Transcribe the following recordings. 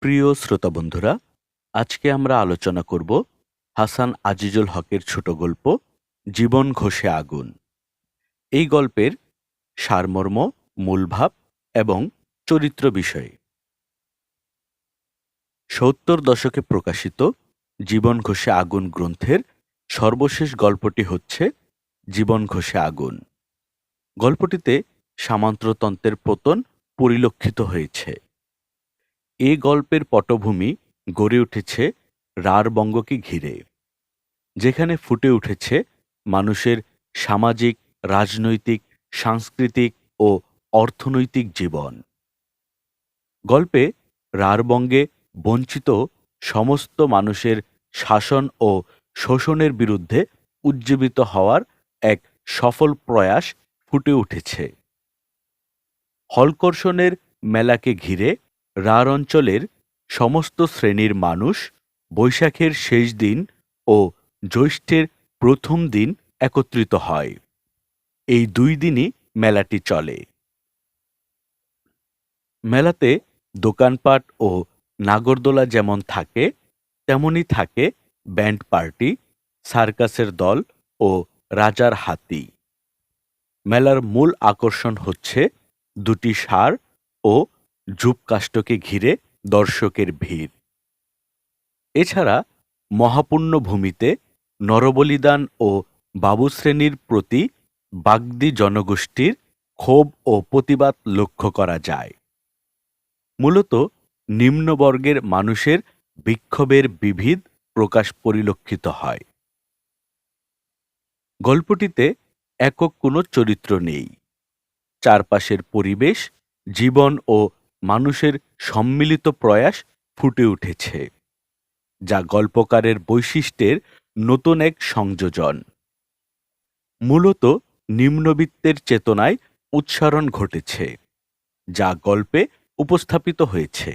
প্রিয় শ্রোতা বন্ধুরা, আজকে আমরা আলোচনা করব হাসান আজিজুল হকের ছোট গল্প জীবন ঘষে আগুন। এই গল্পের সারমর্ম, মূলভাব এবং চরিত্র বিষয়ে ৭০ দশকে প্রকাশিত জীবন ঘষে আগুন গ্রন্থের সর্বশেষ গল্পটি হচ্ছে জীবন ঘষে আগুন। গল্পটিতে সামন্ততন্ত্রের পতন পরিলক্ষিত হয়েছে। এ গল্পের পটভূমি গড়ে উঠেছে রাঢ়বঙ্গকে ঘিরে, যেখানে ফুটে উঠেছে মানুষের সামাজিক, রাজনৈতিক, সাংস্কৃতিক ও অর্থনৈতিক জীবন। গল্পে রাঢ়বঙ্গে বঞ্চিত সমস্ত মানুষের শাসন ও শোষণের বিরুদ্ধে উজ্জীবিত হওয়ার এক সফল প্রয়াস ফুটে উঠেছে। হলকর্ষণের মেলাকে ঘিরে রাঢ় অঞ্চলের সমস্ত শ্রেণীর মানুষ বৈশাখের শেষ দিন ও জ্যৈষ্ঠের প্রথম দিন একত্রিত হয়। এই দুই দিনই মেলাটি চলে। মেলাতে দোকানপাট ও নাগরদোলা যেমন থাকে, তেমনি থাকে ব্যান্ড পার্টি, সার্কাসের দল ও রাজার হাতি। মেলার মূল আকর্ষণ হচ্ছে দুটি ষাঁড় ও যূপকাষ্ঠকে ঘিরে দর্শকের ভিড়। এছাড়া মহাপুণ্য ভূমিতে নরবলিদান ও বাবুশ্রেণীর প্রতি বাগদি জনগোষ্ঠীর ক্ষোভ ও প্রতিবাদ লক্ষ্য করা যায়। মূলত নিম্নবর্গের মানুষের বিক্ষোভের বিবিধ প্রকাশ পরিলক্ষিত হয়। গল্পটিতে একক কোনো চরিত্র নেই। চারপাশের পরিবেশ, জীবন ও মানুষের সম্মিলিত প্রয়াস ফুটে উঠেছে, যা গল্পকারের বৈশিষ্ট্যের নতুন এক সংযোজন। মূলত নিম্নবিত্তের চেতনায় উচ্চারণ ঘটেছে, যা গল্পে উপস্থাপিত হয়েছে।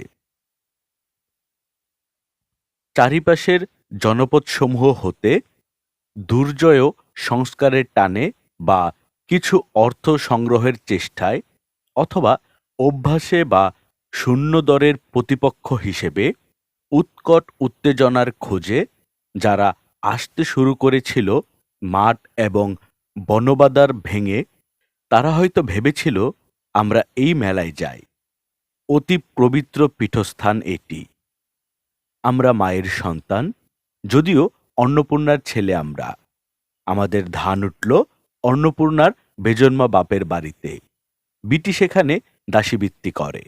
চারিপাশের জনপদসমূহ হতে দুর্জয় সংস্কারের টানে বা কিছু অর্থ সংগ্রহের চেষ্টায় অথবা অভ্যাসে বা শূন্যদরের প্রতিপক্ষ হিসেবে উৎকট উত্তেজনার খোঁজে যারা আসতে শুরু করেছিল মাঠ এবং বনবাদার ভেঙে, তারা হয়তো ভেবেছিল আমরা এই মেলায় যাই। অতি পবিত্র পীঠস্থান এটি। আমরা মায়ের সন্তান, যদিও অন্নপূর্ণার ছেলে আমরা। আমাদের ধান উঠল অন্নপূর্ণার বেজন্মা বাপের বাড়িতে। বিটি সেখানে দাসীবৃত্তি করে।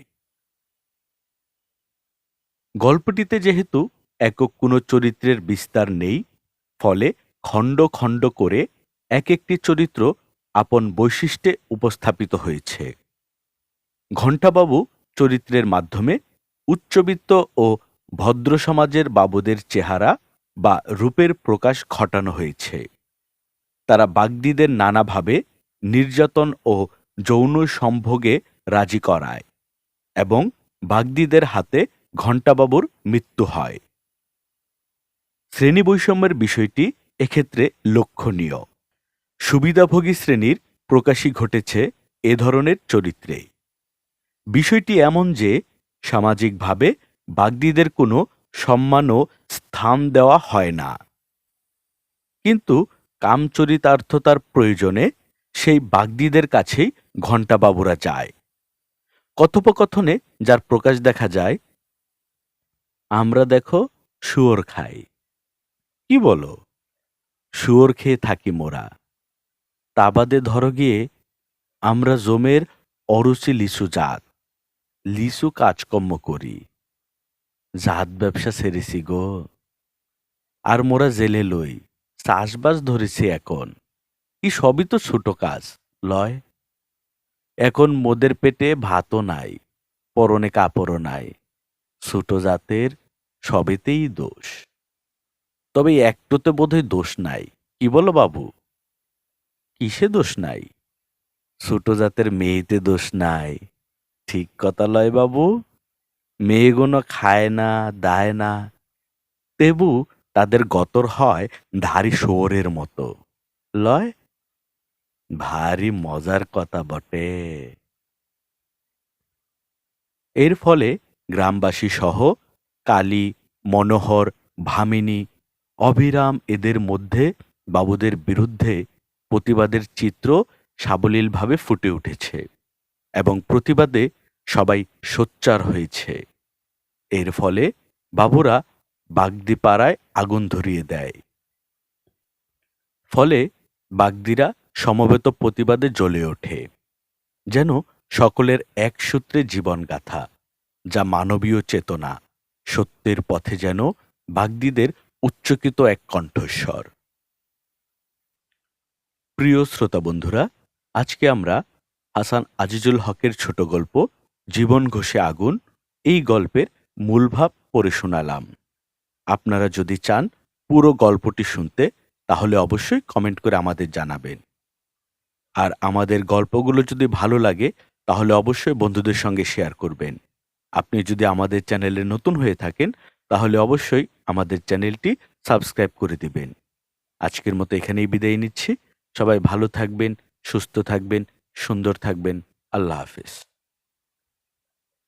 গল্পটিতে যেহেতু একক কোনো চরিত্রের বিস্তার নেই, ফলে খণ্ড খণ্ড করে এক একটি চরিত্র আপন বৈশিষ্ট্যে উপস্থাপিত হয়েছে। ঘণ্টাবাবু চরিত্রের মাধ্যমে উচ্চবিত্ত ও ভদ্র সমাজের বাবুদের চেহারা বা রূপের প্রকাশ ঘটানো হয়েছে। তারা বাগদিদের নানাভাবে নির্যাতন ও যৌন সম্ভোগে রাজি করায় এবং বাগদিদের হাতে ঘণ্টাবাবুর মৃত্যু হয়। শ্রেণী বৈষম্যের বিষয়টি এক্ষেত্রে লক্ষণীয়। সুবিধাভোগী শ্রেণীর প্রকাশই ঘটেছে এ ধরনের চরিত্রে। বিষয়টি এমন যে সামাজিকভাবে বাগদিদের কোনো সম্মান ও স্থান দেওয়া হয় না, কিন্তু কামচরিতার্থতার প্রয়োজনে সেই বাগদিদের কাছেই ঘণ্টাবাবুরা যায়। কথোপকথনে যার প্রকাশ দেখা যায়, আমরা দেখো শুয়োর খাই। কি বলো? শুয়োর খেয়ে থাকি মোরা। তা বাদে ধরো গিয়ে আমরা জমের অরুচি লিচু জাত, লিচু কাজকর্ম করি। জাত ব্যবসা ছেড়েছি গো। আর মোরা জেলে লই, চাষবাস ধরেছি এখন। কি সবই তো ছোট কাজ লয়। এখন মোদের পেটে ভাতও নাই, পরনে কাপড়ও নাই। ছোট জাতের সবেতেই দোষ। তবে একটোতে বোধহয় দোষ নাই। কি বলো বাবু? কিসে দোষ নাই? ছোট জাতের মেয়েতে দোষ নাই। ঠিক কথা লয় বাবু। মেয়েগুলো খায় না, দায় না, তেবু তাদের গতর হয় ধারী শুয়োরের মতো লয়। ভারী মজার কথা বটে। এর ফলে গ্রামবাসী সহ কালী, মনোহর, ভামিনী, অবিরাম এদের মধ্যে বাবুদের বিরুদ্ধে প্রতিবাদের চিত্র সাবলীলভাবে ফুটে উঠেছে এবং প্রতিবাদে সবাই সোচ্চার হয়েছে। এর ফলে বাবুরা বাগদিপাড়ায় আগুন ধরিয়ে দেয়। ফলে বাগদিরা সমবেত প্রতিবাদে জ্বলে ওঠে, যেন সকলের এক সূত্রে জীবনগাথা, যা মানবীয় চেতনা, সত্যের পথে যেন বাগদিদের উচ্চকিত এক কণ্ঠস্বর। প্রিয় শ্রোতা বন্ধুরা, আজকে আমরা হাসান আজিজুল হকের ছোট গল্প জীবন ঘষে আগুন এই গল্পের মূল ভাব পড়ে শোনালাম। আপনারা যদি চান পুরো গল্পটি শুনতে, তাহলে অবশ্যই কমেন্ট করে আমাদের জানাবেন। আর আমাদের গল্পগুলো যদি ভালো লাগে, তাহলে অবশ্যই বন্ধুদের সঙ্গে শেয়ার করবেন। আপনি যদি আমাদের চ্যানেলে নতুন হয়ে থাকেন, তাহলে অবশ্যই আমাদের চ্যানেলটি সাবস্ক্রাইব করে দিবেন। আজকের মতো এখানেই বিদায় নিচ্ছি। সবাই ভালো থাকবেন, সুস্থ থাকবেন, সুন্দর থাকবেন। আল্লাহ হাফেজ।